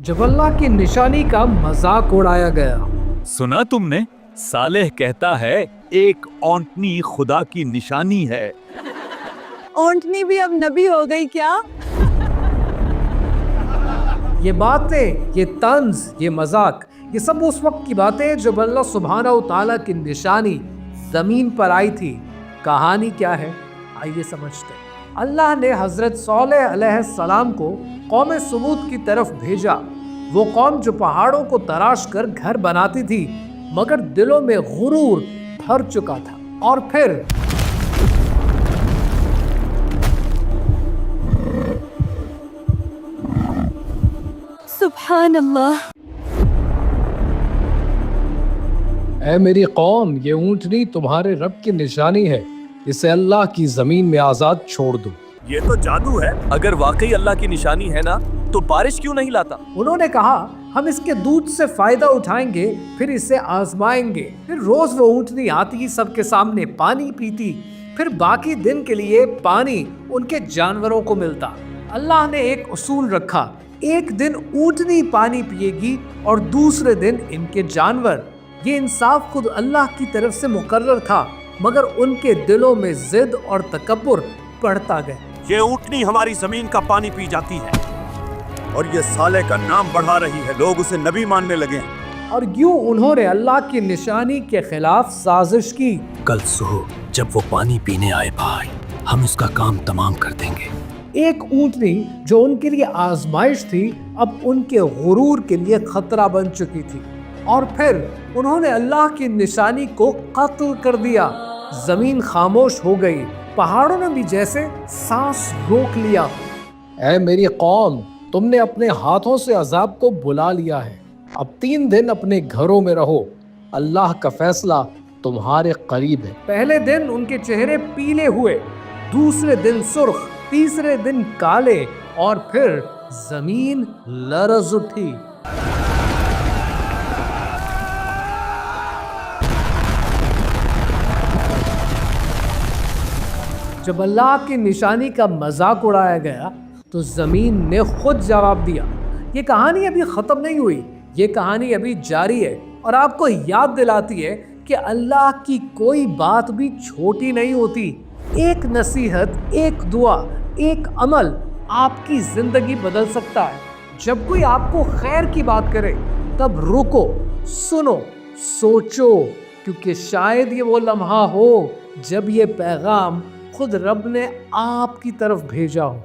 जब अल्लाह की निशानी का मजाक उड़ाया गया। सुना तुमने, सालेह कहता है एक औंटनी खुदा की निशानी है। ओंटनी भी अब नबी हो गई क्या? ये बातें, ये तंज, ये मजाक, ये सब उस वक्त की बातें जब अल्लाह सुब्हानहू तआला की निशानी जमीन पर आई थी। कहानी क्या है, आइए समझते हैं। अल्लाह ने हजरत सालेह अलैहिस्सलाम को कौम समूद की तरफ भेजा। वो कौम जो पहाड़ों को तराश कर घर बनाती थी, मगर दिलों में गुरूर भर चुका था। और फिर सुभान अल्लाह। ऐ मेरी कौम, ये ऊंटनी तुम्हारे रब की निशानी है, इसे अल्लाह की जमीन में आजाद छोड़ दो। ये तो जादू है। अगर वाकई अल्लाह की निशानी है ना, तो बारिश क्यों नहीं लाता? उन्होंने कहा हम इसके दूध से फायदा उठाएंगे, फिर इसे आजमाएंगे। फिर रोज वो ऊंटनी आती, सबके सामने पानी पीती, फिर बाकी दिन के लिए पानी उनके जानवरों को मिलता। अल्लाह ने एक उसूल रखा, एक दिन ऊंटनी पानी पिएगी और दूसरे दिन इनके जानवर। ये इंसाफ खुद अल्लाह की तरफ से मुकर्रर था, मगर उनके दिलों में जिद और तकब्बुर बढ़ता गया। ये ऊंटनी हमारी जमीन का पानी पी जाती है और ये साले का नाम बढ़ा रही है, लोग उसे नबी मानने लगे हैं। और यूं उन्होंने अल्लाह की निशानी के खिलाफ साजिश की। कल सुबह जब वो पानी पीने आए भाई, हम उसका काम तमाम कर देंगे। एक ऊंटनी जो उनके लिए आजमाइश थी, अब उनके गुरूर के लिए खतरा बन चुकी थी। और फिर उन्होंने अल्लाह की निशानी को कत्ल कर दिया। जमीन खामोश हो गई, पहाड़ों ने भी जैसे सांस रोक लिया। ऐ मेरी कौम, तुमने अपने हाथों से अजाब को बुला लिया है। अब 3 दिन अपने घरों में रहो, अल्लाह का फैसला तुम्हारे करीब है। पहले दिन उनके चेहरे पीले हुए, दूसरे दिन सुर्ख, तीसरे दिन काले, और फिर जमीन लरज उठी। जब अल्लाह की निशानी का मजाक उड़ाया गया तो जमीन ने खुद जवाब दिया। ये कहानी अभी खत्म नहीं हुई, ये कहानी अभी जारी है और आपको याद दिलाती है कि अल्लाह की कोई बात भी छोटी नहीं होती। एक नसीहत, एक दुआ, एक अमल आपकी जिंदगी बदल सकता है। जब कोई आपको खैर की बात करे, तब रुको, सुनो, सोचो, क्योंकि शायद ये वो लम्हा हो जब ये पैगाम खुद रब ने आपकी तरफ भेजा हो।